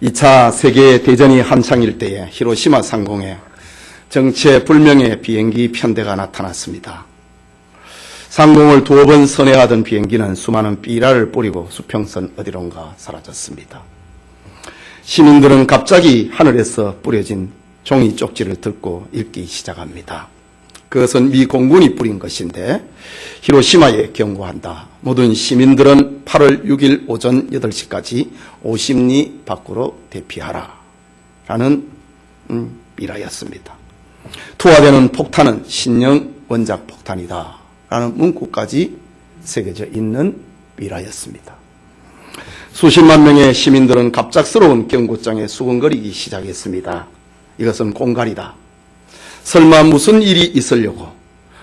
2차 세계대전이 한창일 때에 히로시마 상공에 정체불명의 비행기 편대가 나타났습니다. 상공을 두어 번 선회하던 비행기는 수많은 삐라를 뿌리고 수평선 어디론가 사라졌습니다. 시민들은 갑자기 하늘에서 뿌려진 종이 쪽지를 듣고 읽기 시작합니다. 그것은 미 공군이 뿌린 것인데 히로시마에 경고한다. 모든 시민들은 8월 6일 오전 8시까지 50리 밖으로 대피하라. 라는 삐라였습니다. 투하되는 폭탄은 신형 원작 폭탄이다. 라는 문구까지 새겨져 있는 삐라였습니다. 수십만 명의 시민들은 갑작스러운 경고장에 수근거리기 시작했습니다. 이것은 공갈이다. 설마 무슨 일이 있으려고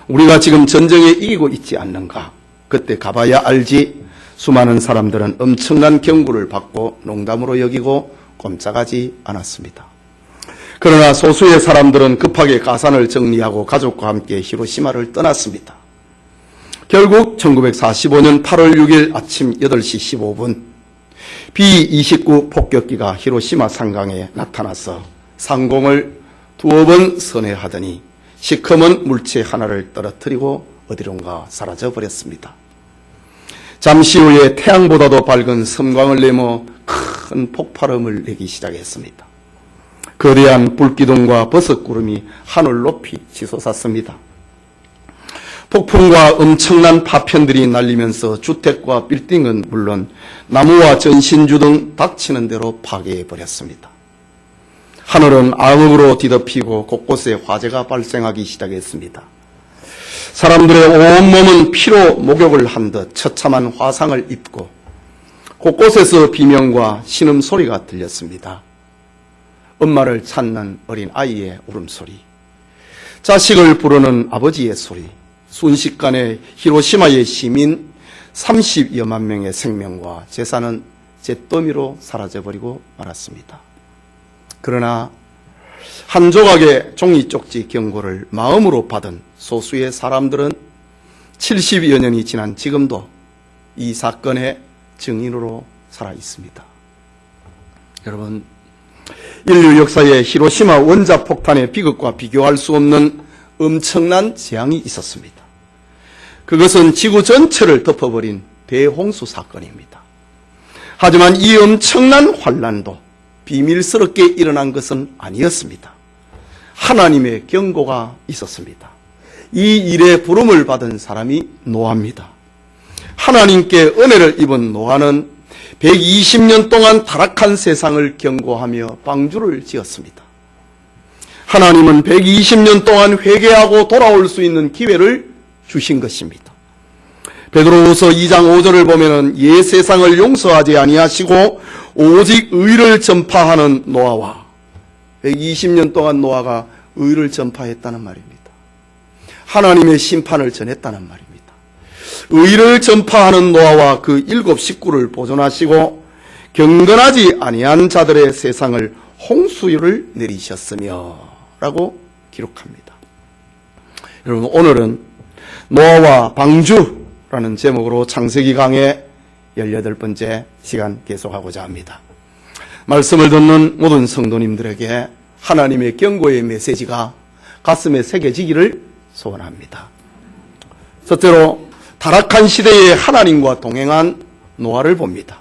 우리가 지금 전쟁에 이기고 있지 않는가? 그때 가봐야 알지. 수많은 사람들은 엄청난 경고를 받고 농담으로 여기고 꼼짝하지 않았습니다. 그러나 소수의 사람들은 급하게 가산을 정리하고 가족과 함께 히로시마를 떠났습니다. 결국 1945년 8월 6일 아침 8시 15분 B-29 폭격기가 히로시마 상강에 나타나서 상공을 두어 번 선회하더니 시커먼 물체 하나를 떨어뜨리고 어디론가 사라져버렸습니다. 잠시 후에 태양보다도 밝은 섬광을 내모 큰 폭발음을 내기 시작했습니다. 거대한 불기둥과 버섯구름이 하늘 높이 치솟았습니다. 폭풍과 엄청난 파편들이 날리면서 주택과 빌딩은 물론 나무와 전신주 등 닥치는 대로 파괴해버렸습니다. 하늘은 암흑으로 뒤덮이고 곳곳에 화재가 발생하기 시작했습니다. 사람들의 온몸은 피로 목욕을 한 듯 처참한 화상을 입고 곳곳에서 비명과 신음소리가 들렸습니다. 엄마를 찾는 어린 아이의 울음소리, 자식을 부르는 아버지의 소리, 순식간에 히로시마의 시민 30여만 명의 생명과 재산은 잿더미로 사라져버리고 말았습니다. 그러나 한 조각의 종이 쪽지 경고를 마음으로 받은 소수의 사람들은 70여 년이 지난 지금도 이 사건의 증인으로 살아 있습니다. 여러분, 인류 역사에 히로시마 원자 폭탄의 비극과 비교할 수 없는 엄청난 재앙이 있었습니다. 그것은 지구 전체를 덮어버린 대홍수 사건입니다. 하지만 이 엄청난 환란도 비밀스럽게 일어난 것은 아니었습니다. 하나님의 경고가 있었습니다. 이 일에 부름을 받은 사람이 노아입니다. 하나님께 은혜를 입은 노아는 120년 동안 타락한 세상을 경고하며 방주를 지었습니다. 하나님은 120년 동안 회개하고 돌아올 수 있는 기회를 주신 것입니다. 베드로후서 2장 5절을 보면은 옛 세상을 용서하지 아니하시고 오직 의를 전파하는 노아와 120년 동안 노아가 의를 전파했다는 말입니다. 하나님의 심판을 전했다는 말입니다. 의를 전파하는 노아와 그 7 식구를 보존하시고 경건하지 아니한 자들의 세상을 홍수를 내리셨으며 라고 기록합니다. 여러분, 오늘은 노아와 방주라는 제목으로 창세기 강의 18번째 시간 계속하고자 합니다. 말씀을 듣는 모든 성도님들에게 하나님의 경고의 메시지가 가슴에 새겨지기를 소원합니다. 첫째로 타락한 시대에 하나님과 동행한 노아를 봅니다.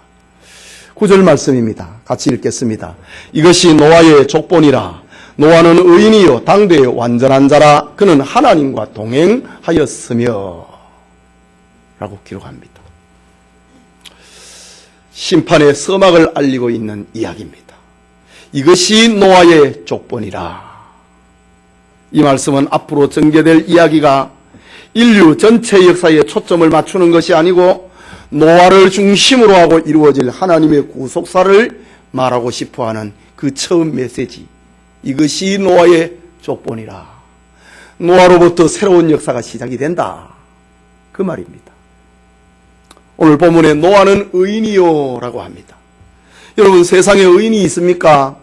9절 말씀입니다. 같이 읽겠습니다. 이것이 노아의 족본이라. 노아는 의인이요 당대의 완전한 자라. 그는 하나님과 동행하였으며 라고 기록합니다. 심판의 서막을 알리고 있는 이야기입니다. 이것이 노아의 족본이라. 이 말씀은 앞으로 전개될 이야기가 인류 전체 역사에 초점을 맞추는 것이 아니고 노아를 중심으로 하고 이루어질 하나님의 구속사를 말하고 싶어하는 그 처음 메시지, 이것이 노아의 족본이라. 노아로부터 새로운 역사가 시작이 된다, 그 말입니다. 오늘 본문에 노아는 의인이요 라고 합니다. 여러분, 세상에 의인이 있습니까?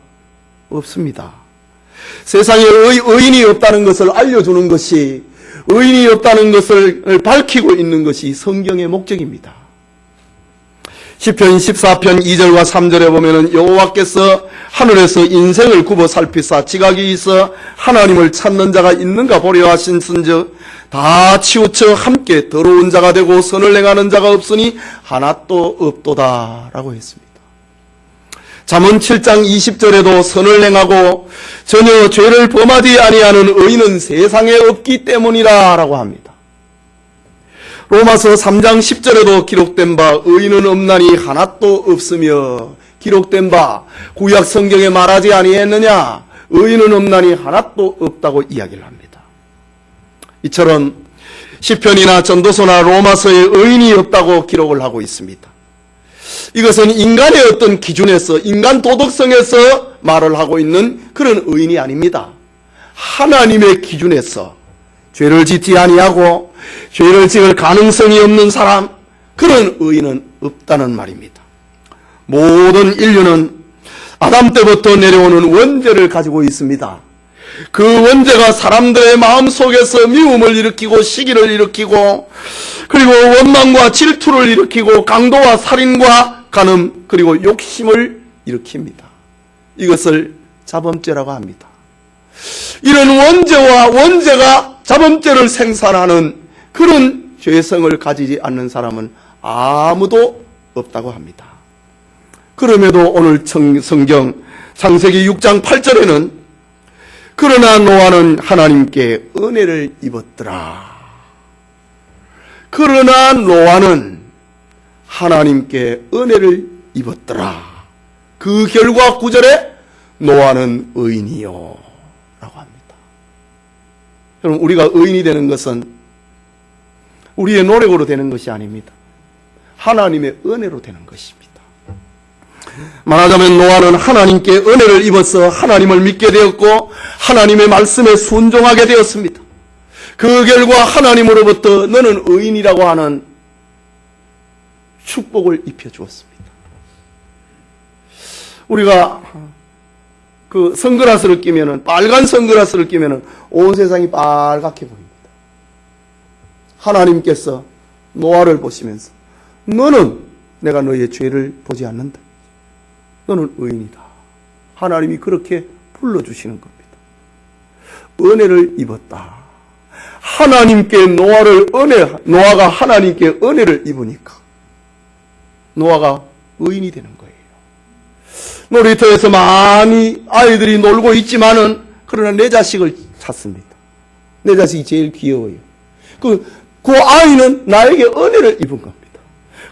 없습니다. 세상에 의인이 없다는 것을 알려주는 것이, 의인이 없다는 것을 밝히고 있는 것이 성경의 목적입니다. 시편 14편 2절과 3절에 보면은 여호와께서 하늘에서 인생을 굽어 살피사 지각이 있어 하나님을 찾는 자가 있는가 보려 하신즉 다 치우쳐 함께 더러운 자가 되고 선을 행하는 자가 없으니 하나도 없도다 라고 했습니다. 잠언 7장 20절에도 선을 행하고 전혀 죄를 범하지 아니하는 의인은 세상에 없기 때문이라 라고 합니다. 로마서 3장 10절에도 기록된 바 의인은 없나니 하나도 없으며 기록된 바 구약 성경에 말하지 아니했느냐 의인은 없나니 하나도 없다고 이야기를 합니다. 이처럼 시편이나 전도서나 로마서에 의인이 없다고 기록을 하고 있습니다. 이것은 인간의 어떤 기준에서 인간 도덕성에서 말을 하고 있는 그런 의인이 아닙니다. 하나님의 기준에서 죄를 짓지 아니하고 죄를 지을 가능성이 없는 사람, 그런 의인은 없다는 말입니다. 모든 인류는 아담 때부터 내려오는 원죄를 가지고 있습니다. 그 원죄가 사람들의 마음속에서 미움을 일으키고 시기를 일으키고 그리고 원망과 질투를 일으키고 강도와 살인과 간음 그리고 욕심을 일으킵니다. 이것을 자범죄라고 합니다. 이런 원죄가 자범죄를 생산하는 그런 죄성을 가지지 않는 사람은 아무도 없다고 합니다. 그럼에도 오늘 성경 창세기 6장 8절에는 그러나 노아는 하나님께 은혜를 입었더라. 그러나 노아는 하나님께 은혜를 입었더라. 그 결과 9절에 노아는 의인이요 라고 합니다. 여러분, 우리가 의인이 되는 것은 우리의 노력으로 되는 것이 아닙니다. 하나님의 은혜로 되는 것입니다. 말하자면 노아는 하나님께 은혜를 입어서 하나님을 믿게 되었고 하나님의 말씀에 순종하게 되었습니다. 그 결과 하나님으로부터 너는 의인이라고 하는 축복을 입혀주었습니다. 우리가 그 선글라스를 끼면은, 빨간 선글라스를 끼면은 온 세상이 빨갛게 보입니다. 하나님께서 노아를 보시면서 너는 내가 너의 죄를 보지 않는다. 너는 의인이다. 하나님이 그렇게 불러주시는 겁니다. 은혜를 입었다. 하나님께 노아가 하나님께 은혜를 입으니까 노아가 의인이 되는 거예요. 놀이터에서 많이 아이들이 놀고 있지만은 그러나 내 자식을 찾습니다. 내 자식이 제일 귀여워요. 그 아이는 나에게 은혜를 입은 겁니다.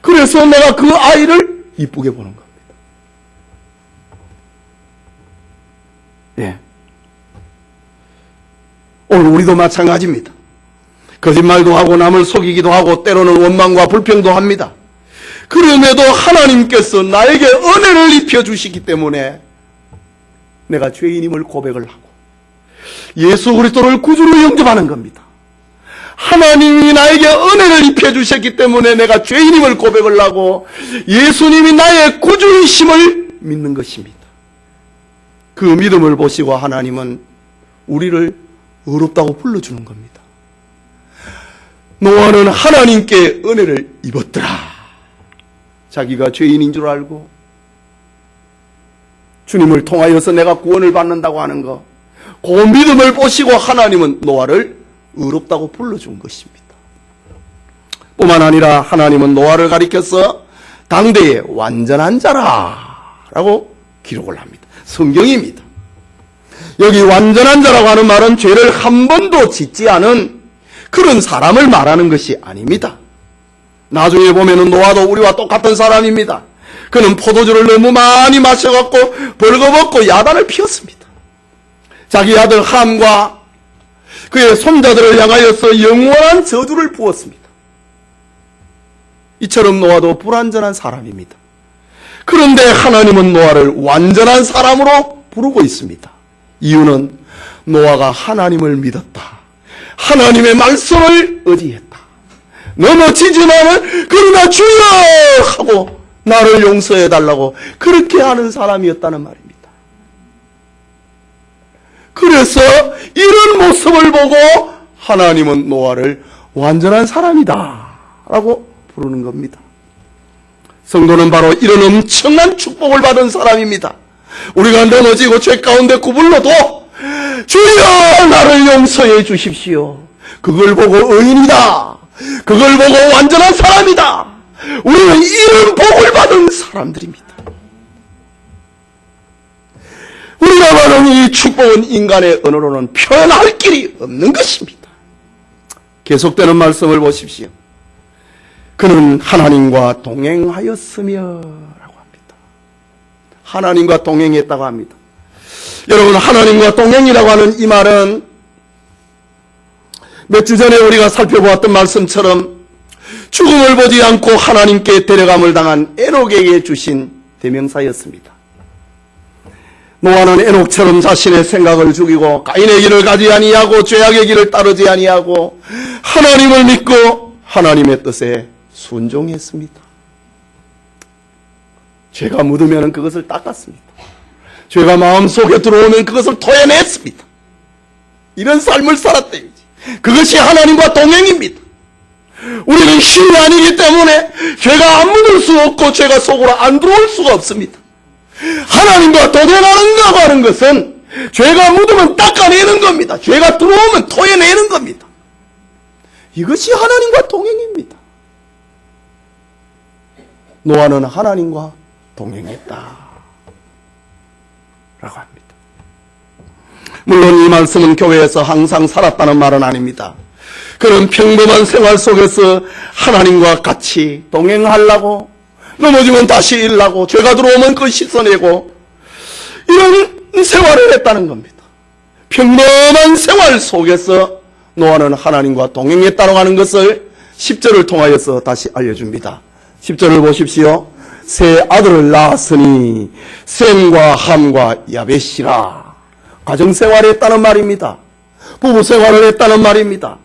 그래서 내가 그 아이를 이쁘게 보는 겁니다. 예. 오늘 우리도 마찬가지입니다. 거짓말도 하고 남을 속이기도 하고 때로는 원망과 불평도 합니다. 그럼에도 하나님께서 나에게 은혜를 입혀주시기 때문에 내가 죄인임을 고백을 하고 예수 그리스도를 구주로 영접하는 겁니다. 하나님이 나에게 은혜를 입혀주셨기 때문에 내가 죄인임을 고백을 하고 예수님이 나의 구주이심을 믿는 것입니다. 그 믿음을 보시고 하나님은 우리를 의롭다고 불러주는 겁니다. 노아는 하나님께 은혜를 입었더라. 자기가 죄인인 줄 알고 주님을 통하여서 내가 구원을 받는다고 하는 것, 그 믿음을 보시고 하나님은 노아를 의롭다고 불러준 것입니다. 뿐만 아니라 하나님은 노아를 가리켜서 당대의 완전한 자라라고 기록을 합니다. 성경입니다. 여기 완전한 자라고 하는 말은 죄를 한 번도 짓지 않은 그런 사람을 말하는 것이 아닙니다. 나중에 보면은 노아도 우리와 똑같은 사람입니다. 그는 포도주를 너무 많이 마셔갖고 벌거벗고 야단을 피웠습니다. 자기 아들 함과 그의 손자들을 향하여서 영원한 저주를 부었습니다. 이처럼 노아도 불완전한 사람입니다. 그런데 하나님은 노아를 완전한 사람으로 부르고 있습니다. 이유는 노아가 하나님을 믿었다. 하나님의 말씀을 의지했다. 넘어지지만은 그러나 주여 하고 나를 용서해달라고 그렇게 하는 사람이었다는 말입니다. 그래서 이런 모습을 보고 하나님은 노아를 완전한 사람이다 라고 부르는 겁니다. 성도는 바로 이런 엄청난 축복을 받은 사람입니다. 우리가 넘어지고 죄 가운데 구불러도 주여 나를 용서해 주십시오. 그걸 보고 의인이다. 그걸 보고 완전한 사람이다. 우리는 이런 복을 받은 사람들입니다. 우리가 받은 이 축복은 인간의 언어로는 표현할 길이 없는 것입니다. 계속되는 말씀을 보십시오. 그는 하나님과 동행하였으며 라고 합니다. 하나님과 동행했다고 합니다. 여러분, 하나님과 동행이라고 하는 이 말은 몇 주 전에 우리가 살펴보았던 말씀처럼 죽음을 보지 않고 하나님께 데려감을 당한 에녹에게 주신 대명사였습니다. 노아는 에녹처럼 자신의 생각을 죽이고 가인의 길을 가지 아니하고 죄악의 길을 따르지 아니하고 하나님을 믿고 하나님의 뜻에 순종했습니다. 죄가 묻으면 그것을 닦았습니다. 죄가 마음속에 들어오면 그것을 토해냈습니다. 이런 삶을 살았대요. 그것이 하나님과 동행입니다. 우리는 신이 아니기 때문에 죄가 안 묻을 수 없고 죄가 속으로 안 들어올 수가 없습니다. 하나님과 동행하는다고 하는 것은 죄가 묻으면 닦아내는 겁니다. 죄가 들어오면 토해내는 겁니다. 이것이 하나님과 동행입니다. 노아는 하나님과 동행했다 라고 합니다. 물론 이 말씀은 교회에서 항상 살았다는 말은 아닙니다. 그는 평범한 생활 속에서 하나님과 같이 동행하려고, 넘어지면 다시 일하고 죄가 들어오면 그걸 씻어내고 이런 생활을 했다는 겁니다. 평범한 생활 속에서 노아는 하나님과 동행했다고 하는 것을 10절을 통하여서 다시 알려줍니다. 10절을 보십시오. 세 아들을 낳았으니 셈과 함과 야벳이라. 가정생활을 했다는 말입니다. 부부생활을 했다는 말입니다.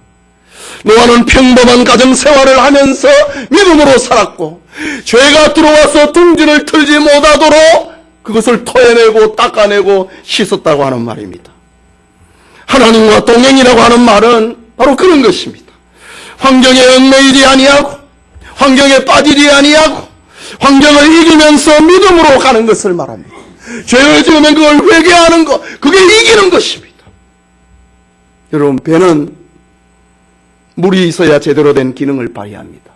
노아는 평범한 가정생활을 하면서 믿음으로 살았고 죄가 들어와서 둥지를 틀지 못하도록 그것을 토해내고 닦아내고 씻었다고 하는 말입니다. 하나님과 동행이라고 하는 말은 바로 그런 것입니다. 환경에 얽매이지 아니하고 환경에 빠지지 아니하고 환경을 이기면서 믿음으로 가는 것을 말합니다. 죄를 지으면 그걸 회개하는 것, 그게 이기는 것입니다. 여러분, 배는 물이 있어야 제대로 된 기능을 발휘합니다.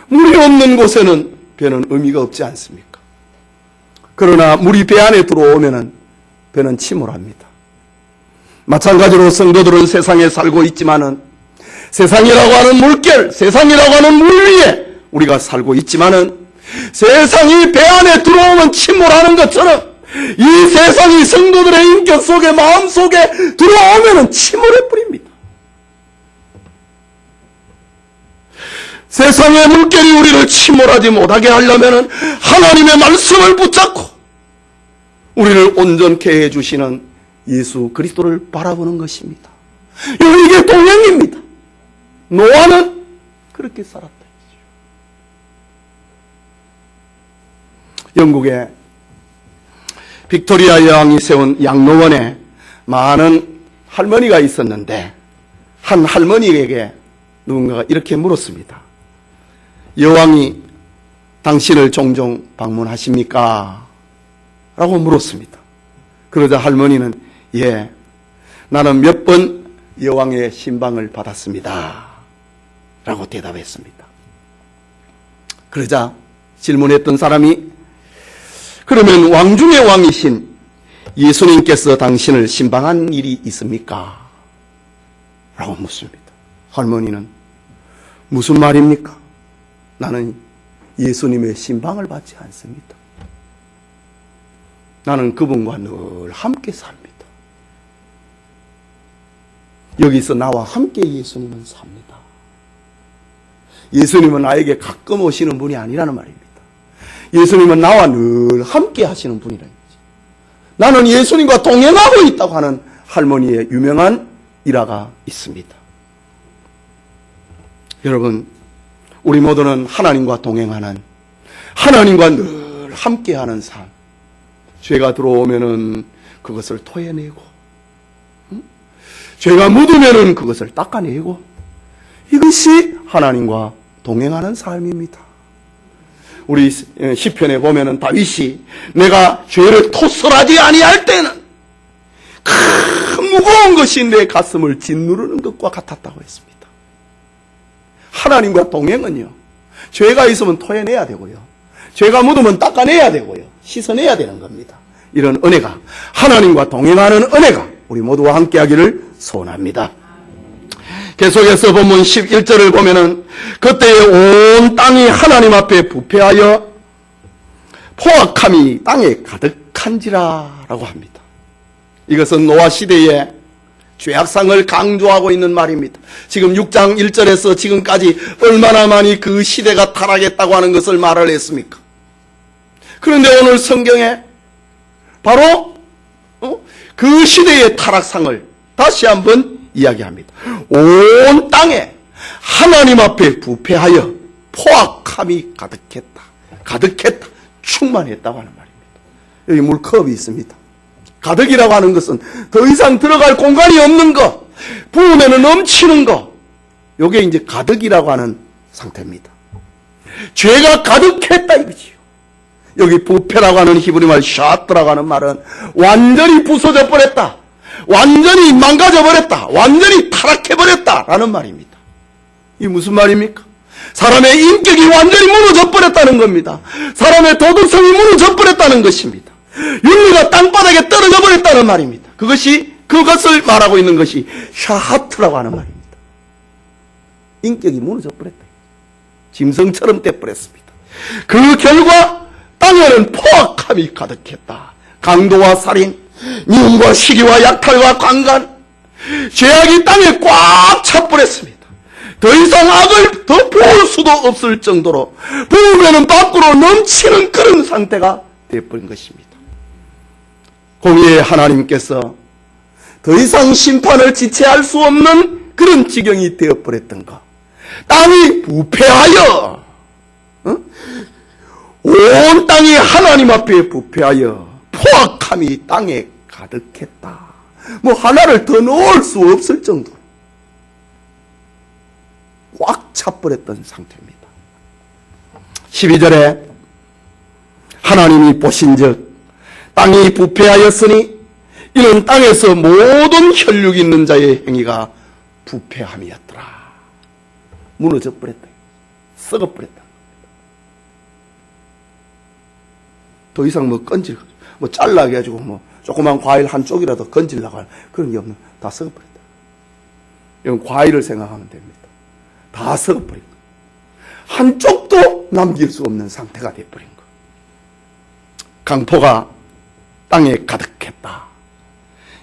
물이 없는 곳에는 배는 의미가 없지 않습니까? 그러나 물이 배 안에 들어오면 배는 침몰합니다. 마찬가지로 성도들은 세상에 살고 있지만은 세상이라고 하는 물결, 세상이라고 하는 물 위에 우리가 살고 있지만은 세상이 배 안에 들어오면 침몰하는 것처럼 이 세상이 성도들의 인격 속에 마음 속에 들어오면 침몰해 버립니다. 세상의 물결이 우리를 침몰하지 못하게 하려면 하나님의 말씀을 붙잡고 우리를 온전케 해주시는 예수 그리스도를 바라보는 것입니다. 이게 동행입니다. 노아는 그렇게 살았다. 영국의 빅토리아 여왕이 세운 양로원에 많은 할머니가 있었는데 한 할머니에게 누군가가 이렇게 물었습니다. 여왕이 당신을 종종 방문하십니까? 라고 물었습니다. 그러자 할머니는 예, 나는 몇 번 여왕의 신방을 받았습니다. 라고 대답했습니다. 그러자 질문했던 사람이 그러면 왕 중의 왕이신 예수님께서 당신을 신방한 일이 있습니까? 라고 묻습니다. 할머니는 무슨 말입니까? 나는 예수님의 신방을 받지 않습니다. 나는 그분과 늘 함께 삽니다. 여기서 나와 함께 예수님은 삽니다. 예수님은 나에게 가끔 오시는 분이 아니라는 말입니다. 예수님은 나와 늘 함께 하시는 분이라는 거죠. 나는 예수님과 동행하고 있다고 하는 할머니의 유명한 일화가 있습니다. 여러분, 우리 모두는 하나님과 동행하는, 하나님과 늘 함께하는 삶. 죄가 들어오면은 그것을 토해내고, 죄가 묻으면은 그것을 닦아내고, 이것이 하나님과 동행하는 삶입니다. 우리 시편에 보면은 다윗이 내가 죄를 토설하지 아니할 때는 큰 무거운 것이 내 가슴을 짓누르는 것과 같았다고 했습니다. 하나님과 동행은요, 죄가 있으면 토해내야 되고요, 죄가 묻으면 닦아내야 되고요, 씻어내야 되는 겁니다. 이런 은혜가, 하나님과 동행하는 은혜가 우리 모두와 함께하기를 소원합니다. 계속해서 본문 11절을 보면은 그때에 온 땅이 하나님 앞에 부패하여 포악함이 땅에 가득한지라 라고 합니다. 이것은 노아 시대의 죄악상을 강조하고 있는 말입니다. 지금 6장 1절에서 지금까지 얼마나 많이 그 시대가 타락했다고 하는 것을 말을 했습니까? 그런데 오늘 성경에 바로 그 시대의 타락상을 다시 한번 이야기합니다. 온 땅에 하나님 앞에 부패하여 포악함이 가득했다, 충만했다고 하는 말입니다. 여기 물컵이 있습니다. 가득이라고 하는 것은 더 이상 들어갈 공간이 없는 것, 부으면 넘치는 것, 이게 이제 가득이라고 하는 상태입니다. 죄가 가득했다 이거지요. 여기 부패라고 하는 히브리말 샤트라고 하는 말은 완전히 부서져 버렸다, 완전히 망가져 버렸다, 완전히 타락해 버렸다라는 말입니다. 이게 무슨 말입니까? 사람의 인격이 완전히 무너져 버렸다는 겁니다. 사람의 도덕성이 무너져 버렸다는 것입니다. 윤리가 땅바닥에 떨어져 버렸다는 말입니다. 그것을 말하고 있는 것이 샤하트라고 하는 말입니다. 인격이 무너져 버렸다, 짐승처럼 돼버렸습니다. 그 결과 땅에는 포악함이 가득했다. 강도와 살인, 미움과 시기와 약탈과 강간, 죄악이 땅에 꽉 차버렸습니다. 더 이상 악을 더 부을 수도 없을 정도로 부으면 밖으로 넘치는 그런 상태가 되어버린 것입니다. 공의의 하나님께서 더 이상 심판을 지체할 수 없는 그런 지경이 되어버렸던 것, 땅이 부패하여 온 땅이 하나님 앞에 부패하여 포악함이 땅에 가득했다. 뭐 하나를 더 넣을 수 없을 정도로 꽉 차버렸던 상태입니다. 12절에 하나님이 보신즉 땅이 부패하였으니 이는 땅에서 모든 혈육 있는 자의 행위가 부패함이었더라. 무너져 버렸다, 썩어 버렸다. 더 이상 잘라게 해가지고 조그만 과일 한 쪽이라도 건질라고 하는 그런 게 없는, 다 썩어버렸다. 이건 과일을 생각하면 됩니다. 다 썩어버린 거. 한쪽도 남길 수 없는 상태가 되어버린 거. 강포가 땅에 가득했다.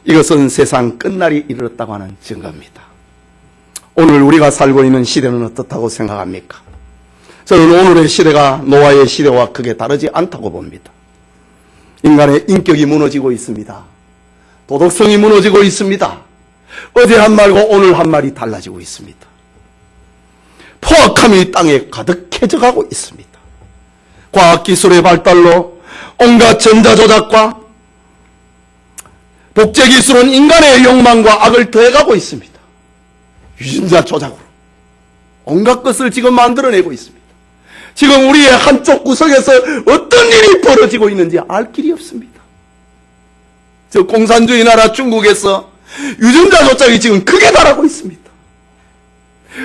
이것은 세상 끝날이 이르렀다고 하는 증거입니다. 오늘 우리가 살고 있는 시대는 어떻다고 생각합니까? 저는 오늘의 시대가 노아의 시대와 크게 다르지 않다고 봅니다. 인간의 인격이 무너지고 있습니다. 도덕성이 무너지고 있습니다. 어제 한 말과 오늘 한 말이 달라지고 있습니다. 포악함이 땅에 가득해져 가고 있습니다. 과학기술의 발달로 온갖 전자조작과 복제기술은 인간의 욕망과 악을 더해가고 있습니다. 유전자 조작으로 온갖 것을 지금 만들어내고 있습니다. 지금 우리의 한쪽 구석에서 어떤 일이 벌어지고 있는지 알 길이 없습니다. 저 공산주의 나라 중국에서 유전자 조작이 지금 크게 달하고 있습니다.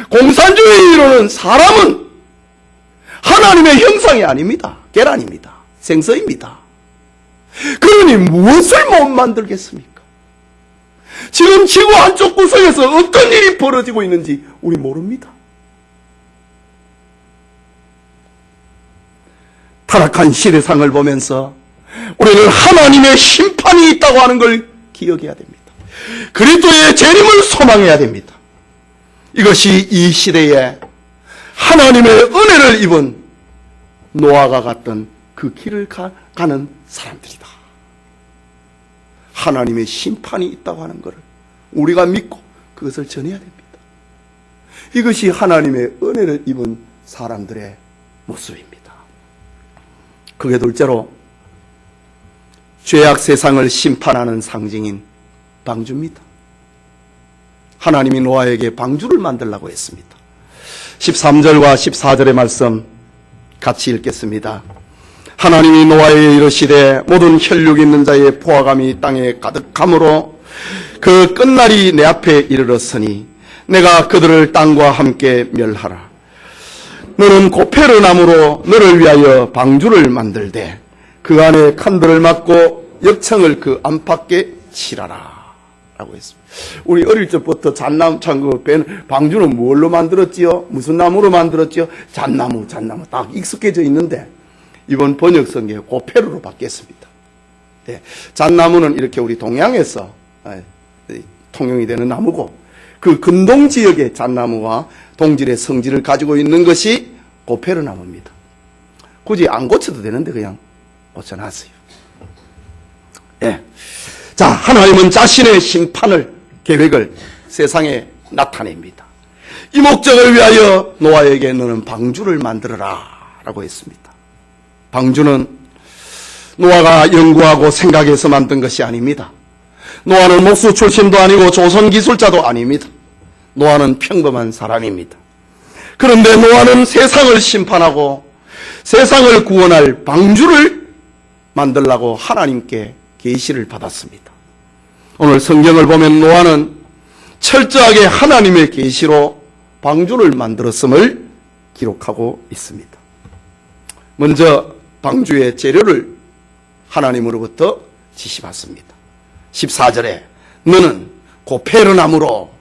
공산주의로는 사람은 하나님의 형상이 아닙니다. 계란입니다. 생서입니다. 그러니 무엇을 못 만들겠습니까? 지금 지구 한쪽 구석에서 어떤 일이 벌어지고 있는지 우리 모릅니다. 타락한 시대상을 보면서 우리는 하나님의 심판이 있다고 하는 걸 기억해야 됩니다. 그리스도의 재림을 소망해야 됩니다. 이것이 이 시대에 하나님의 은혜를 입은 노아가 갔던 그 길을 가는 사람들이다. 하나님의 심판이 있다고 하는 것을 우리가 믿고 그것을 전해야 됩니다. 이것이 하나님의 은혜를 입은 사람들의 모습입니다. 그게 둘째로 죄악 세상을 심판하는 상징인 방주입니다. 하나님이 노아에게 방주를 만들라고 했습니다. 13절과 14절의 말씀 같이 읽겠습니다. 하나님이 노아에게 이르시되 모든 혈육 있는 자의 포화감이 땅에 가득함으로 그 끝날이 내 앞에 이르렀으니 내가 그들을 땅과 함께 멸하라. 너는 고페르 나무로 너를 위하여 방주를 만들되 그 안에 칸들을 막고 역청을 그 안팎에 칠하라 라고 했습니다. 우리 어릴 적부터 잣나무 방주는 뭘로 만들었지요? 무슨 나무로 만들었지요? 잣나무 딱 익숙해져 있는데 이번 번역 성경에 고페르로 바뀌었습니다. 네, 잣나무는 이렇게 우리 동양에서 통용이 되는 나무고 그 근동 지역의 잣나무와 동질의 성질을 가지고 있는 것이 고페르 나무입니다. 굳이 안 고쳐도 되는데 그냥 고쳐놨어요. 예. 자, 하나님은 자신의 심판을, 계획을 세상에 나타냅니다. 이 목적을 위하여 노아에게 너는 방주를 만들어라 라고 했습니다. 방주는 노아가 연구하고 생각해서 만든 것이 아닙니다. 노아는 목수 출신도 아니고 조선 기술자도 아닙니다. 노아는 평범한 사람입니다. 그런데 노아는 세상을 심판하고 세상을 구원할 방주를 만들라고 하나님께 계시를 받았습니다. 오늘 성경을 보면 노아는 철저하게 하나님의 계시로 방주를 만들었음을 기록하고 있습니다. 먼저 방주의 재료를 하나님으로부터 지시받습니다. 14절에 너는 고페르 나무로,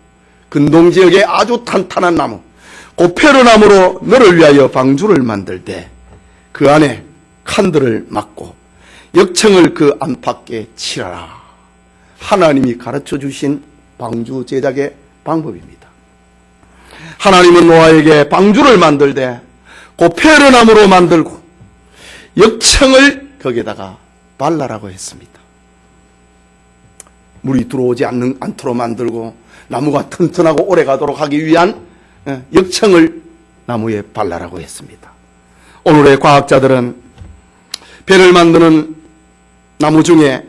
근동지역의 아주 탄탄한 나무 고페르 나무로 너를 위하여 방주를 만들되 그 안에 칸들을 막고 역청을 그 안팎에 칠하라. 하나님이 가르쳐 주신 방주 제작의 방법입니다. 하나님은 노아에게 방주를 만들되 고페르 나무로 만들고 역청을 거기에다가 발라라고 했습니다. 물이 들어오지 않도록 만들고 나무가 튼튼하고 오래가도록 하기 위한 역청을 나무에 발라라고 했습니다. 오늘의 과학자들은 배를 만드는 나무 중에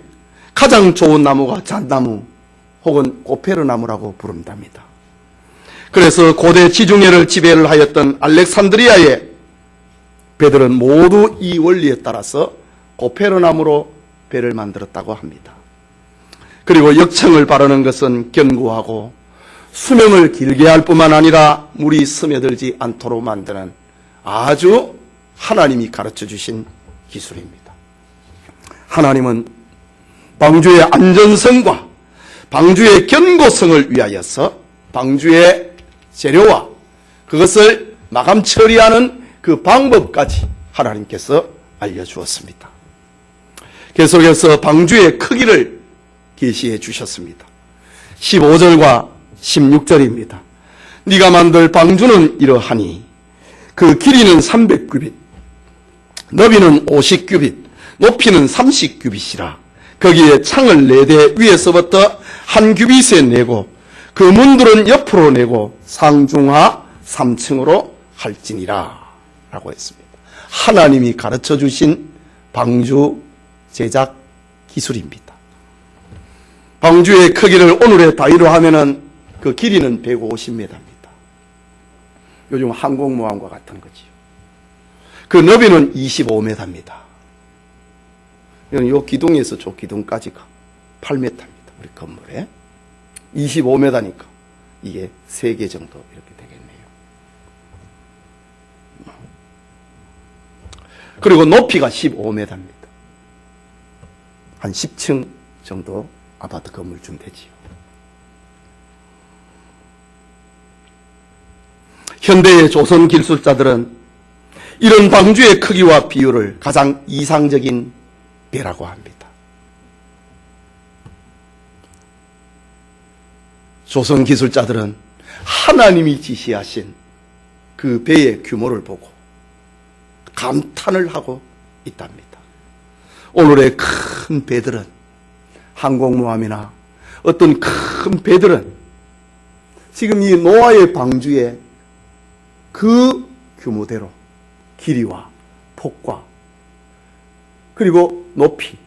가장 좋은 나무가 잣나무 혹은 고페르 나무라고 부른답니다. 그래서 고대 지중해를 지배를 하였던 알렉산드리아의 배들은 모두 이 원리에 따라서 고페르 나무로 배를 만들었다고 합니다. 그리고 역청을 바르는 것은 견고하고 수명을 길게 할 뿐만 아니라 물이 스며들지 않도록 만드는 아주 하나님이 가르쳐 주신 기술입니다. 하나님은 방주의 안전성과 방주의 견고성을 위하여서 방주의 재료와 그것을 마감 처리하는 그 방법까지 하나님께서 알려주었습니다. 계속해서 방주의 크기를 계시해 주셨습니다. 15절과 16절입니다. 네가 만들 방주는 이러하니 그 길이는 300규빗, 너비는 50규빗, 높이는 30규빗이라. 거기에 창을 4대 위에서부터 한 규빗에 내고 그 문들은 옆으로 내고 상중하 3층으로 할지니라 라고 했습니다. 하나님이 가르쳐 주신 방주 제작 기술입니다. 방주의 크기를 오늘의 다이로 하면은 그 길이는 150m입니다. 요즘 항공모함과 같은 거지요. 그 너비는 25m입니다. 요 기둥에서 저 기둥까지가 8m입니다. 우리 건물에 25m니까 이게 3개 정도 이렇게 되겠네요. 그리고 높이가 15m입니다. 한 10층 정도 아파트 건물쯤 되지요. 현대의 조선 기술자들은 이런 방주의 크기와 비율을 가장 이상적인 배라고 합니다. 조선 기술자들은 하나님이 지시하신 그 배의 규모를 보고 감탄을 하고 있답니다. 오늘의 큰 배들은 항공모함이나 어떤 큰 배들은 지금 이 노아의 방주에 그 규모대로 길이와 폭과 그리고 높이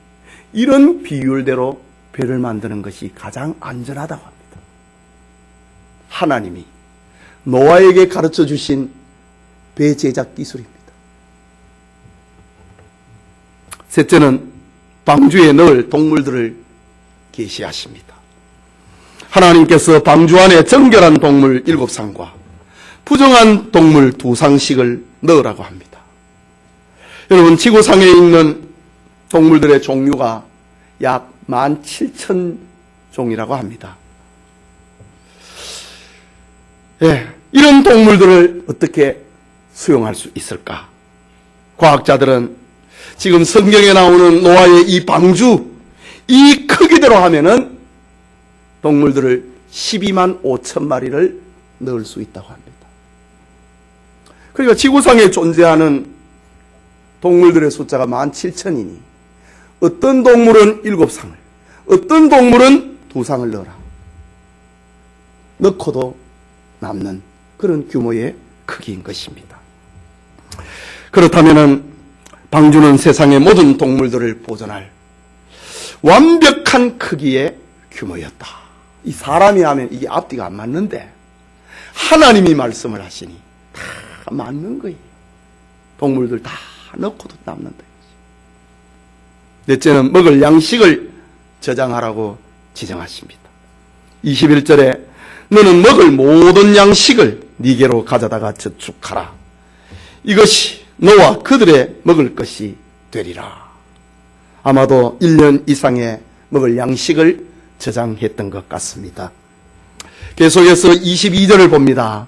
이런 비율대로 배를 만드는 것이 가장 안전하다고 합니다. 하나님이 노아에게 가르쳐 주신 배 제작 기술입니다. 셋째는 방주에 넣을 동물들을 계시하십니다. 하나님께서 방주 안에 정결한 동물 7상과 부정한 동물 2상씩을 넣으라고 합니다. 여러분, 지구상에 있는 동물들의 종류가 약 17,000종이라고 합니다. 이런 동물들을 어떻게 수용할 수 있을까? 과학자들은 지금 성경에 나오는 노아의 이 방주, 이 크기대로 하면은 동물들을 12만 5천 마리를 넣을 수 있다고 합니다. 그러니까 지구상에 존재하는 동물들의 숫자가 17,000이니 어떤 동물은 7상을, 어떤 동물은 2상을 넣어라. 넣고도 남는 그런 규모의 크기인 것입니다. 그렇다면 방주는 세상의 모든 동물들을 보존할 완벽한 크기의 규모였다. 이 사람이 하면 이게 앞뒤가 안 맞는데 하나님이 말씀을 하시니 다 맞는 거예요. 동물들 다 넣고도 남는다. 넷째는 먹을 양식을 저장하라고 지정하십니다. 21절에 너는 먹을 모든 양식을 네게로 가져다가 저축하라. 이것이 너와 그들의 먹을 것이 되리라. 아마도 1년 이상의 먹을 양식을 저장했던 것 같습니다. 계속해서 22절을 봅니다.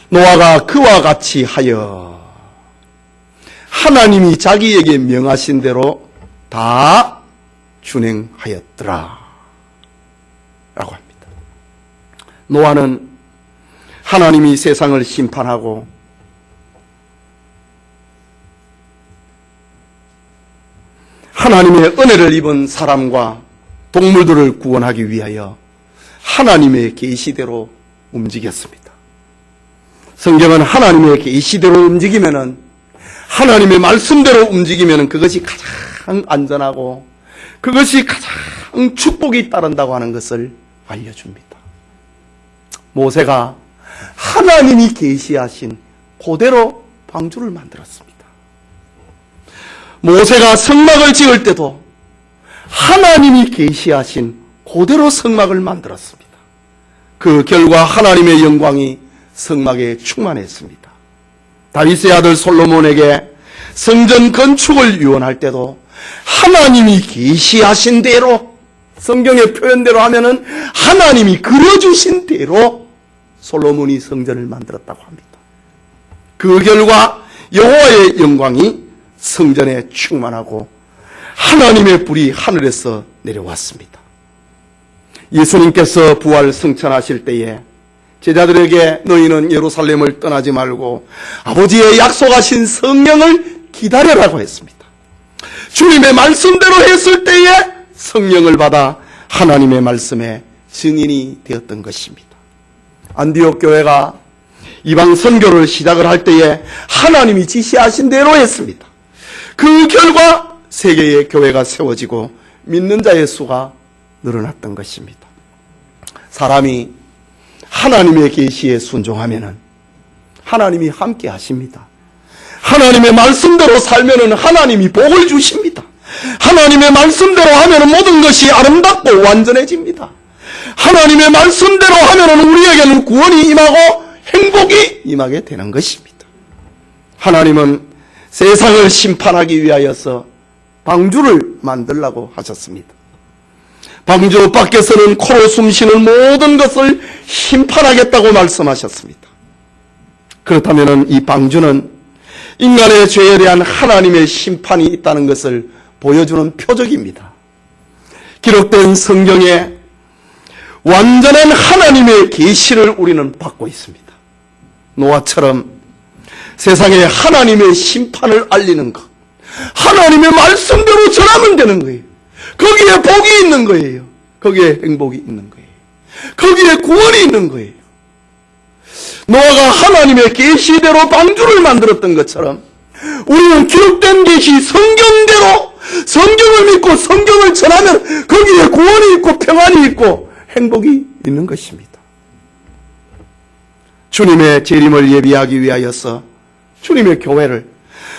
노아가 그와 같이 하여 하나님이 자기에게 명하신 대로 다 준행하였더라 라고 합니다. 노아는 하나님이 세상을 심판하고 하나님의 은혜를 입은 사람과 동물들을 구원하기 위하여 하나님의 계시대로 움직였습니다. 성경은 하나님의 계시대로 움직이면은, 하나님의 말씀대로 움직이면은 그것이 가장 안전하고 그것이 가장 축복이 따른다고 하는 것을 알려줍니다. 모세가 하나님이 계시하신 그대로 방주를 만들었습니다. 모세가 성막을 지을 때도 하나님이 계시하신 그대로 성막을 만들었습니다. 그 결과 하나님의 영광이 성막에 충만했습니다. 다윗의 아들 솔로몬에게 성전 건축을 유언할 때도 하나님이 계시하신 대로, 성경의 표현대로 하면은 하나님이 그려주신 대로 솔로몬이 성전을 만들었다고 합니다. 그 결과 여호와의 영광이 성전에 충만하고 하나님의 불이 하늘에서 내려왔습니다. 예수님께서 부활 승천하실 때에 제자들에게 너희는 예루살렘을 떠나지 말고 아버지의 약속하신 성령을 기다려라고 했습니다. 주님의 말씀대로 했을 때에 성령을 받아 하나님의 말씀에 증인이 되었던 것입니다. 안디옥 교회가 이방 선교를 시작을 할 때에 하나님이 지시하신 대로 했습니다. 그 결과 세계의 교회가 세워지고 믿는 자의 수가 늘어났던 것입니다. 사람이 하나님의 계시에 순종하면은 하나님이 함께 하십니다. 하나님의 말씀대로 살면은 하나님이 복을 주십니다. 하나님의 말씀대로 하면은 모든 것이 아름답고 완전해집니다. 하나님의 말씀대로 하면은 우리에게는 구원이 임하고 행복이 임하게 되는 것입니다. 하나님은 세상을 심판하기 위하여서 방주를 만들라고 하셨습니다. 방주 밖에서는 코로 숨쉬는 모든 것을 심판하겠다고 말씀하셨습니다. 그렇다면 이 방주는 인간의 죄에 대한 하나님의 심판이 있다는 것을 보여주는 표적입니다. 기록된 성경에 완전한 하나님의 계시를 우리는 받고 있습니다. 노아처럼 세상에 하나님의 심판을 알리는 것, 하나님의 말씀대로 전하면 되는 거예요. 거기에 복이 있는 거예요. 거기에 행복이 있는 거예요. 거기에 구원이 있는 거예요. 노아가 하나님의 계시대로 방주를 만들었던 것처럼 우리는 기록된 계시 성경대로 성경을 믿고 성경을 전하면 거기에 구원이 있고 평안이 있고 행복이 있는 것입니다. 주님의 재림을 예비하기 위하여서 주님의 교회를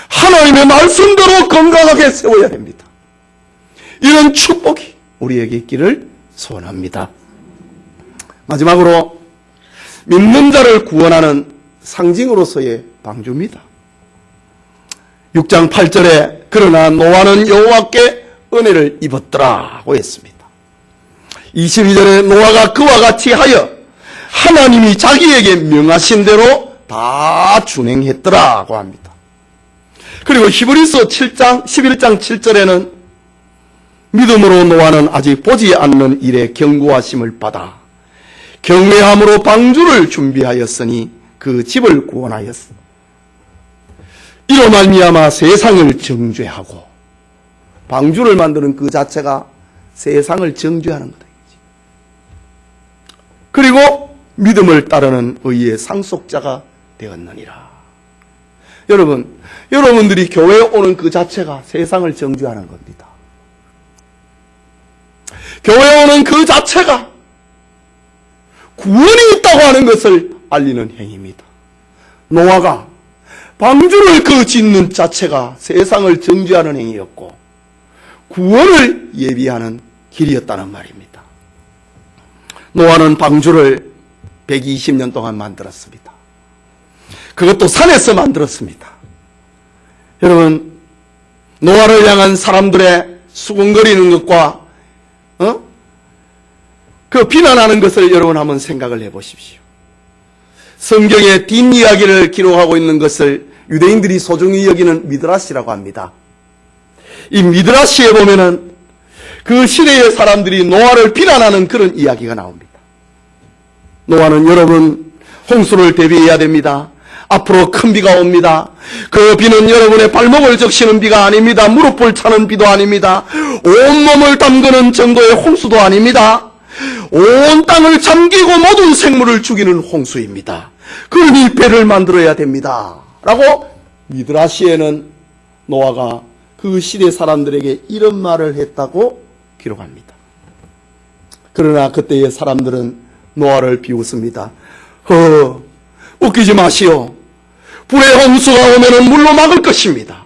하나님의 말씀대로 건강하게 세워야 됩니다. 이런 축복이 우리에게 있기를 소원합니다. 마지막으로 믿는 자를 구원하는 상징으로서의 방주입니다. 6장 8절에 그러나 노아는 여호와께 은혜를 입었더라고 했습니다. 22절에 노아가 그와 같이 하여 하나님이 자기에게 명하신 대로 다 준행했더라고 합니다. 그리고 히브리서 11장 7절에는 믿음으로 노아는 아직 보지 않는 일에 경고하심을 받아 경외함으로 방주를 준비하였으니 그 집을 구원하였으니 이로 말미암아 세상을 정죄하고 방주를 만드는 그 자체가 세상을 정죄하는 거다. 그리고 믿음을 따르는 의의 상속자가 되었느니라. 여러분들이 교회에 오는 그 자체가 세상을 정죄하는 겁니다. 교회에 오는 그 자체가 구원이 있다고 하는 것을 알리는 행위입니다. 노아가 방주를 짓는 자체가 세상을 정죄하는 행위였고 구원을 예비하는 길이었다는 말입니다. 노아는 방주를 120년 동안 만들었습니다. 그것도 산에서 만들었습니다. 여러분, 노아를 향한 사람들의 수군거리는 것과 그 비난하는 것을 여러분 한번 생각을 해보십시오. 성경의 뒷이야기를 기록하고 있는 것을 유대인들이 소중히 여기는 미드라시라고 합니다. 이 미드라시에 보면은 그 시대의 사람들이 노아를 비난하는 그런 이야기가 나옵니다. 노아는 여러분 홍수를 대비해야 됩니다. 앞으로 큰 비가 옵니다. 그 비는 여러분의 발목을 적시는 비가 아닙니다. 무릎을 차는 비도 아닙니다. 온몸을 담그는 정도의 홍수도 아닙니다. 온 땅을 잠기고 모든 생물을 죽이는 홍수입니다. 그러니 배를 만들어야 됩니다. 라고 미드라시에는 노아가 그 시대 사람들에게 이런 말을 했다고 기록합니다. 그러나 그때의 사람들은 노아를 비웃습니다. 웃기지 마시오. 불의 홍수가 오면은 물로 막을 것입니다.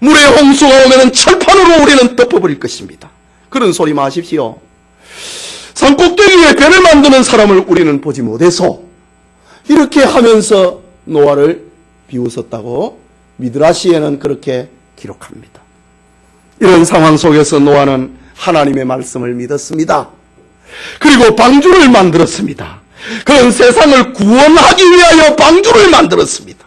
물의 홍수가 오면은 철판으로 우리는 덮어버릴 것입니다. 그런 소리 마십시오. 산꼭대기에 배를 만드는 사람을 우리는 보지 못해서 이렇게 하면서 노아를 비웃었다고 미드라시에는 그렇게 기록합니다. 이런 상황 속에서 노아는 하나님의 말씀을 믿었습니다. 그리고 방주를 만들었습니다. 그런 세상을 구원하기 위하여 방주를 만들었습니다.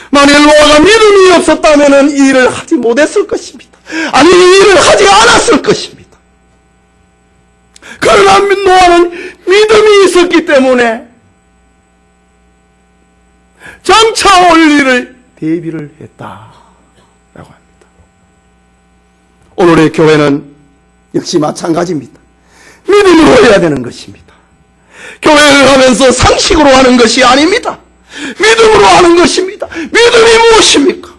만일 노아가 믿음이 없었다면 이 일을 하지 못했을 것입니다. 아니, 이 일을 하지 않았을 것입니다. 그러나 노아는 믿음이 있었기 때문에 장차 올 일을 대비를 했다라고 합니다. 오늘의 교회는 역시 마찬가지입니다. 믿음으로 해야 되는 것입니다. 교회를 하면서 상식으로 하는 것이 아닙니다. 믿음으로 하는 것입니다. 믿음이 무엇입니까?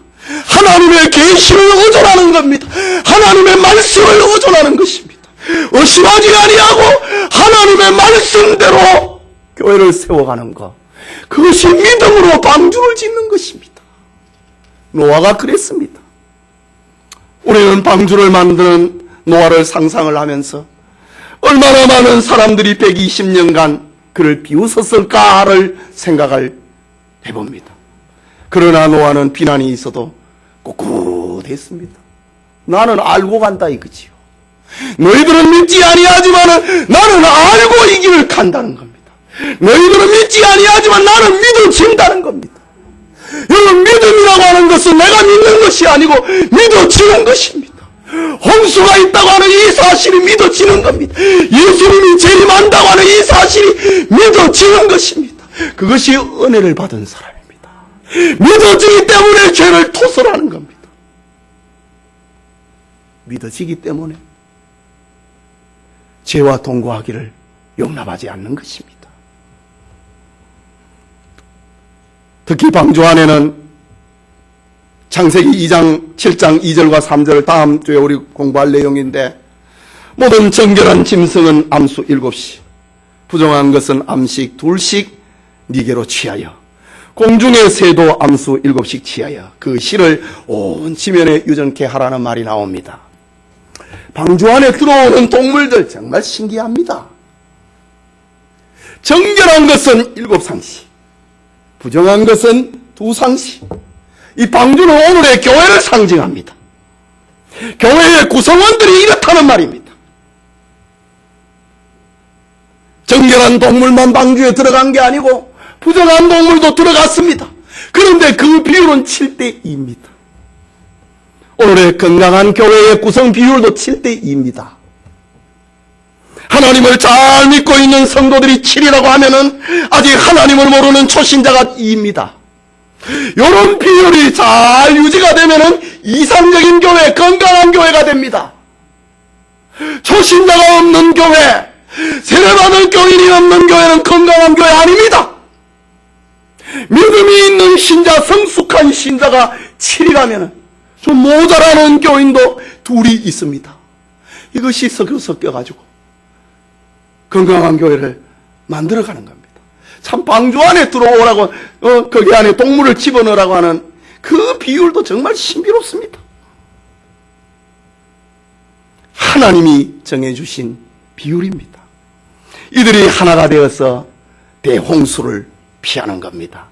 하나님의 계시를 의존하는 겁니다. 하나님의 말씀을 의존하는 것입니다. 의심하지 아니하고 하나님의 말씀대로 교회를 세워가는 것, 그것이 믿음으로 방주를 짓는 것입니다. 노아가 그랬습니다. 우리는 방주를 만드는 노아를 상상을 하면서 얼마나 많은 사람들이 120년간 그를 비웃었을까를 생각을 해봅니다. 그러나 노아는 비난이 있어도 꿋꿋했습니다. 나는 알고 간다 이거지요. 너희들은 믿지 아니하지만 나는 알고 이 길을 간다는 겁니다. 너희들은 믿지 아니하지만 나는 믿어진다는 겁니다. 여러분, 믿음이라고 하는 것은 내가 믿는 것이 아니고 믿어지는 것입니다. 홍수가 있다고 하는 이 사실이 믿어지는 겁니다. 예수님이 재림한다고 하는 이 사실이 믿어지는 것입니다. 그것이 은혜를 받은 사람입니다. 믿어지기 때문에 죄를 토설하는 겁니다. 믿어지기 때문에 죄와 동거하기를 용납하지 않는 것입니다. 특히 방주 안에는 창세기 2장 7장 2절과 3절 다음 주에 우리 공부할 내용인데, 모든 정결한 짐승은 암수 7시, 부정한 것은 암식 2씩 니게로 취하여 공중의 새도 암수 7씩 취하여 그 실을 온 지면에 유전케 하라는 말이 나옵니다. 방주 안에 들어오는 동물들 정말 신기합니다. 정결한 것은 7상시, 부정한 것은 2상시. 이 방주는 오늘의 교회를 상징합니다. 교회의 구성원들이 이렇다는 말입니다. 정결한 동물만 방주에 들어간 게 아니고 부정한 동물도 들어갔습니다. 그런데 그 비율은 7대2입니다. 오늘의 건강한 교회의 구성 비율도 7대2입니다. 하나님을 잘 믿고 있는 성도들이 7이라고 하면은 아직 하나님을 모르는 초신자가 2입니다. 이런 비율이 잘 유지가 되면은 이상적인 교회, 건강한 교회가 됩니다. 초신자가 없는 교회, 세례받을 교인이 없는 교회는 건강한 교회 아닙니다. 믿음이 있는 신자, 성숙한 신자가 7이라면 좀 모자라는 교인도 2이 있습니다. 이것이 섞여가지고 건강한 교회를 만들어가는 겁니다. 참 방주 안에 들어오라고 거기 안에 동물을 집어넣으라고 하는 그 비율도 정말 신비롭습니다. 하나님이 정해주신 비율입니다. 이들이 하나가 되어서 대홍수를 피하는 겁니다.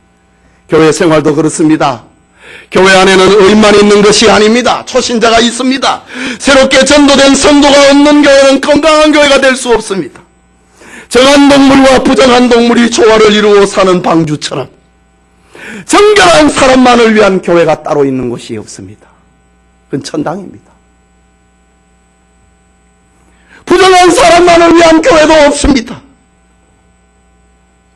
교회 생활도 그렇습니다. 교회 안에는 의인만 있는 것이 아닙니다. 초신자가 있습니다. 새롭게 전도된 성도가 없는 교회는 건강한 교회가 될 수 없습니다. 정한 동물과 부정한 동물이 조화를 이루어 사는 방주처럼 정결한 사람만을 위한 교회가 따로 있는 곳이 없습니다. 그건 천당입니다. 부정한 사람만을 위한 교회도 없습니다.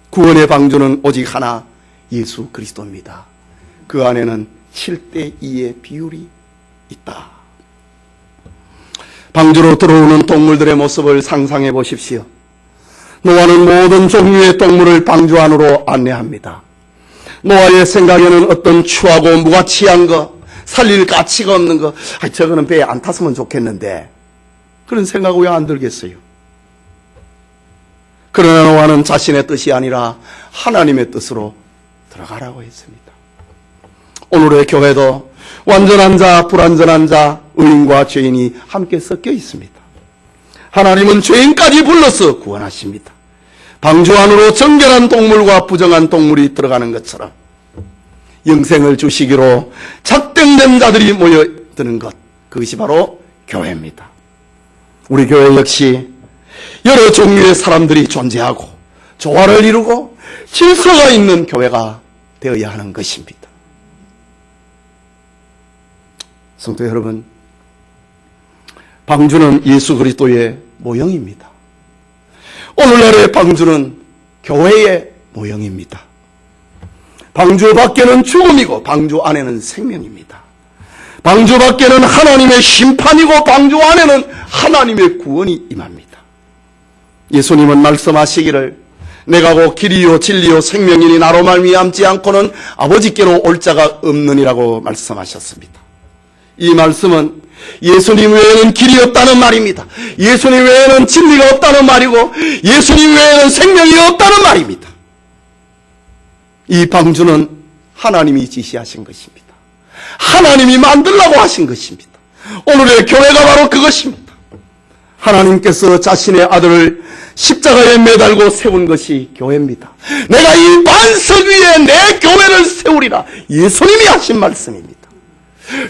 구원의 방주는 오직 하나, 예수 그리스도입니다. 그 안에는 7대2의 비율이 있다. 방주로 들어오는 동물들의 모습을 상상해 보십시오. 노아는 모든 종류의 동물을 방주 안으로 안내합니다. 노아의 생각에는 어떤 추하고 무가치한 거, 살릴 가치가 없는 거, 저거는 배에 안 탔으면 좋겠는데 그런 생각 왜 안 들겠어요? 그러나 노아는 자신의 뜻이 아니라 하나님의 뜻으로 들어가라고 했습니다. 오늘의 교회도 완전한 자, 불완전한 자, 의인과 죄인이 함께 섞여 있습니다. 하나님은 죄인까지 불러서 구원하십니다. 방주 안으로 정결한 동물과 부정한 동물이 들어가는 것처럼 영생을 주시기로 작정된 자들이 모여드는 것, 그것이 바로 교회입니다. 우리 교회 역시 여러 종류의 사람들이 존재하고 조화를 이루고 질서가 있는 교회가 되어야 하는 것입니다. 성도 여러분, 방주는 예수 그리스도의 모형입니다. 오늘날의 방주는 교회의 모형입니다. 방주 밖에는 죽음이고 방주 안에는 생명입니다. 방주 밖에는 하나님의 심판이고 방주 안에는 하나님의 구원이 임합니다. 예수님은 말씀하시기를 내가 곧 길이요 진리요 생명이니 나로 말미암지 않고는 아버지께로 올 자가 없느니라고 말씀하셨습니다. 이 말씀은 예수님 외에는 길이 없다는 말입니다. 예수님 외에는 진리가 없다는 말이고 예수님 외에는 생명이 없다는 말입니다. 이 방주는 하나님이 지시하신 것입니다. 하나님이 만들라고 하신 것입니다. 오늘의 교회가 바로 그것입니다. 하나님께서 자신의 아들을 십자가에 매달고 세운 것이 교회입니다. 내가 이 반석 위에 내 교회를 세우리라, 예수님이 하신 말씀입니다.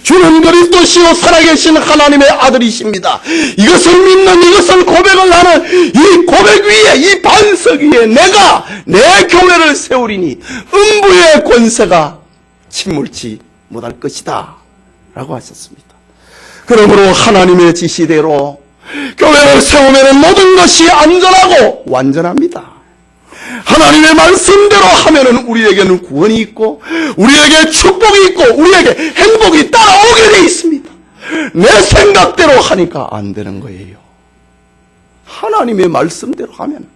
주는 그리스도시요 살아계신 하나님의 아들이십니다. 이것을 믿는, 이것을 고백을 하는 이 고백 위에, 이 반석 위에 내가 내 교회를 세우리니 음부의 권세가 침몰치 못할 것이다 라고 하셨습니다. 그러므로 하나님의 지시대로 교회를 세우면 모든 것이 안전하고 완전합니다. 하나님의 말씀대로 하면은 우리에게는 구원이 있고 우리에게 축복이 있고 우리에게 행복이 따라오게 돼 있습니다. 내 생각대로 하니까 안 되는 거예요. 하나님의 말씀대로 하면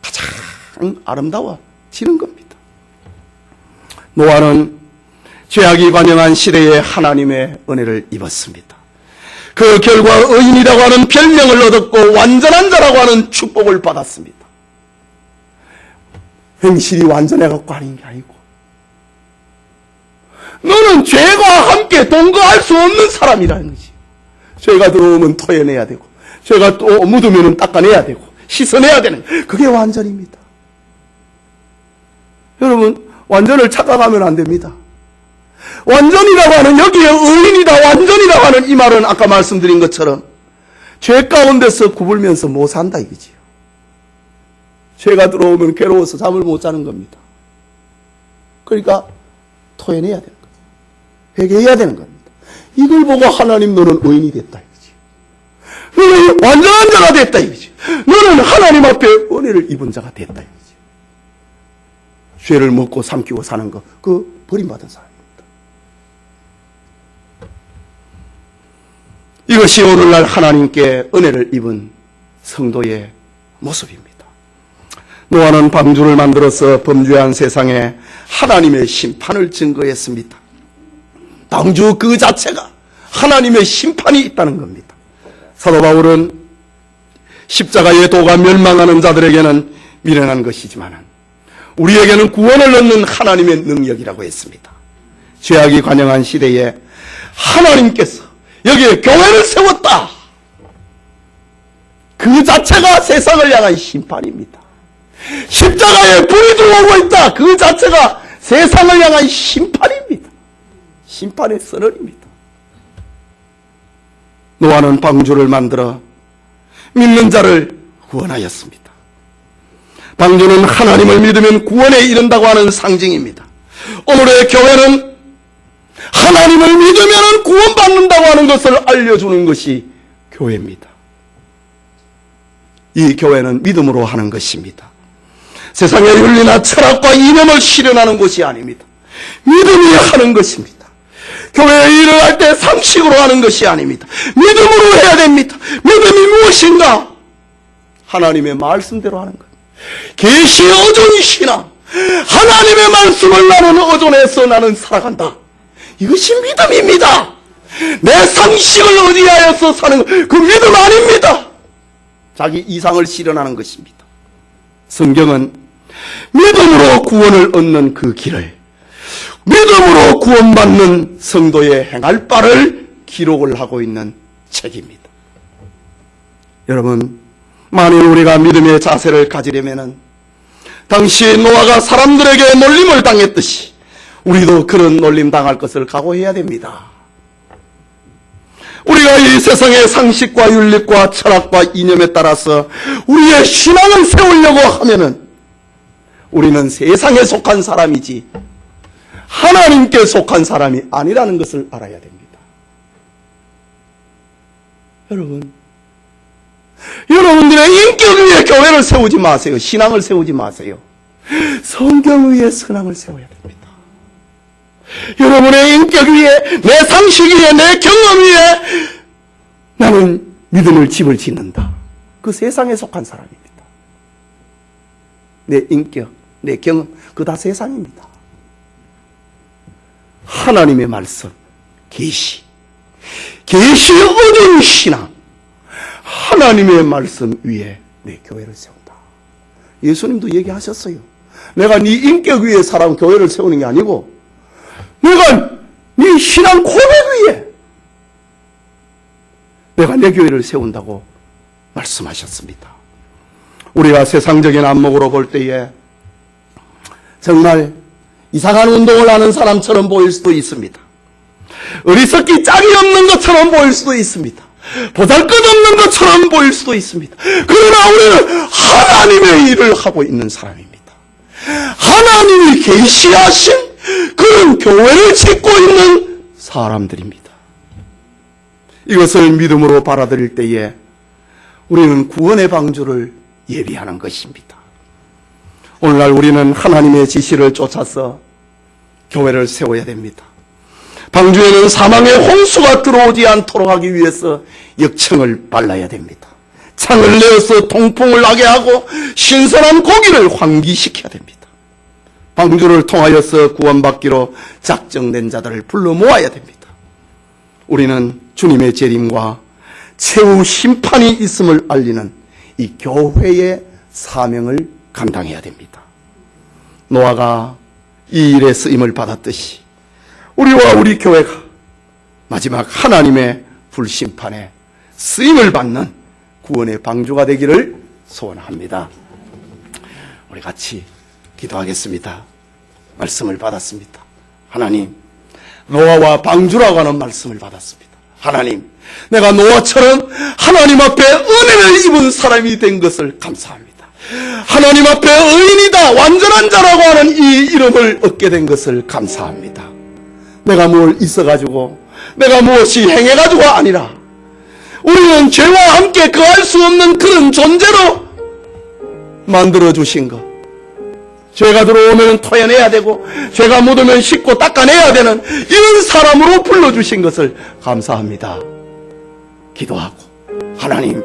가장 아름다워지는 겁니다. 노아는 죄악이 관영한 시대에 하나님의 은혜를 입었습니다. 그 결과 의인이라고 하는 별명을 얻었고 완전한 자라고 하는 축복을 받았습니다. 행실이 완전해갖고 하는 게 아니고, 너는 죄와 함께 동거할 수 없는 사람이라는 거지. 죄가 들어오면 토해내야 되고, 죄가 또 묻으면 닦아내야 되고, 씻어내야 되는, 그게 완전입니다. 여러분, 완전을 착각하면 안 됩니다. 완전이라고 하는, 여기에 의인이다, 완전이라고 하는 이 말은 아까 말씀드린 것처럼 죄 가운데서 구불면서 못 산다 이거지요. 죄가 들어오면 괴로워서 잠을 못 자는 겁니다. 그러니까 토해내야 되는 겁니다. 회개해야 되는 겁니다. 이걸 보고 하나님, 너는 의인이 됐다 이거지. 너는 완전한 자가 됐다 이거지. 너는 하나님 앞에 은혜를 입은 자가 됐다 이거지. 죄를 먹고 삼키고 사는 거, 그 버림받은 사람입니다. 이것이 오늘날 하나님께 은혜를 입은 성도의 모습입니다. 노아는 방주를 만들어서 범죄한 세상에 하나님의 심판을 증거했습니다. 방주 그 자체가 하나님의 심판이 있다는 겁니다. 사도 바울은 십자가의 도가 멸망하는 자들에게는 미련한 것이지만 우리에게는 구원을 얻는 하나님의 능력이라고 했습니다. 죄악이 관영한 시대에 하나님께서 여기에 교회를 세웠다. 그 자체가 세상을 향한 심판입니다. 십자가에 불이 들어오고 있다. 그 자체가 세상을 향한 심판입니다. 심판의 선언입니다. 노아는 방주를 만들어 믿는 자를 구원하였습니다. 방주는 하나님을 믿으면 구원에 이른다고 하는 상징입니다. 오늘의 교회는 하나님을 믿으면 구원받는다고 하는 것을 알려주는 것이 교회입니다. 이 교회는 믿음으로 하는 것입니다. 세상의 윤리나 철학과 이념을 실현하는 것이 아닙니다. 믿음이 하는 것입니다. 교회에 일을 할 때 상식으로 하는 것이 아닙니다. 믿음으로 해야 됩니다. 믿음이 무엇인가? 하나님의 말씀대로 하는 것. 계시 어존 신앙. 하나님의 말씀을 나는 어존해서 나는 살아간다. 이것이 믿음입니다. 내 상식을 의지하여서 사는 그 믿음 아닙니다. 자기 이상을 실현하는 것입니다. 성경은 믿음으로 구원을 얻는 그 길을, 믿음으로 구원받는 성도의 행할 바를 기록을 하고 있는 책입니다. 여러분, 만일 우리가 믿음의 자세를 가지려면 당시 노아가 사람들에게 놀림을 당했듯이 우리도 그런 놀림 당할 것을 각오해야 됩니다. 우리가 이 세상의 상식과 윤리과 철학과 이념에 따라서 우리의 신앙을 세우려고 하면은 우리는 세상에 속한 사람이지 하나님께 속한 사람이 아니라는 것을 알아야 됩니다. 여러분들의 인격 위에 교회를 세우지 마세요. 신앙을 세우지 마세요. 성경 위에 신앙을 세워야 됩니다. 여러분의 인격 위에, 내 상식 위에, 내 경험 위에 나는 믿음을 집을 짓는다. 그 세상에 속한 사람입니다. 내 인격, 내 경험, 그 다 세상입니다. 하나님의 말씀, 계시 얻은 신앙, 하나님의 말씀 위에 내 교회를 세운다. 예수님도 얘기하셨어요. 내가 네 인격 위에 사람 교회를 세우는 게 아니고 내가 네 신앙 고백 위에 내가 내 교회를 세운다고 말씀하셨습니다. 우리가 세상적인 안목으로 볼 때에 정말 이상한 운동을 하는 사람처럼 보일 수도 있습니다. 어리석기 짝이 없는 것처럼 보일 수도 있습니다. 보잘것없는 것처럼 보일 수도 있습니다. 그러나 우리는 하나님의 일을 하고 있는 사람입니다. 하나님이 계시하신 그런 교회를 짓고 있는 사람들입니다. 이것을 믿음으로 받아들일 때에 우리는 구원의 방주를 예비하는 것입니다. 오늘날 우리는 하나님의 지시를 쫓아서 교회를 세워야 됩니다. 방주에는 사망의 홍수가 들어오지 않도록 하기 위해서 역청을 발라야 됩니다. 창을 내어서 통풍을 나게 하고 신선한 고기를 환기시켜야 됩니다. 방주를 통하여서 구원받기로 작정된 자들을 불러 모아야 됩니다. 우리는 주님의 재림과 최후 심판이 있음을 알리는 이 교회의 사명을 감당해야 됩니다. 노아가 이 일에 쓰임을 받았듯이 우리와 우리 교회가 마지막 하나님의 불심판에 쓰임을 받는 구원의 방주가 되기를 소원합니다. 우리 같이 기도하겠습니다. 말씀을 받았습니다. 하나님, 노아와 방주라고 하는 말씀을 받았습니다. 하나님, 내가 노아처럼 하나님 앞에 은혜를 입은 사람이 된 것을 감사합니다. 하나님 앞에 의인이다, 완전한 자라고 하는 이 이름을 얻게 된 것을 감사합니다. 내가 뭘 있어가지고, 내가 무엇이 행해가지고가 아니라 우리는 죄와 함께 거할 수 없는 그런 존재로 만들어주신 것. 죄가 들어오면 토해내야 되고 죄가 묻으면 씻고 닦아내야 되는 이런 사람으로 불러주신 것을 감사합니다. 기도하고, 하나님,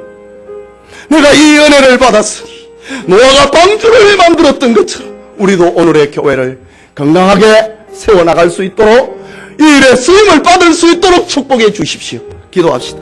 내가 이 은혜를 받았으니 노아가 방주를 만들었던 것처럼 우리도 오늘의 교회를 건강하게 세워나갈 수 있도록 이 일에 쓰임을 받을 수 있도록 축복해 주십시오. 기도합시다.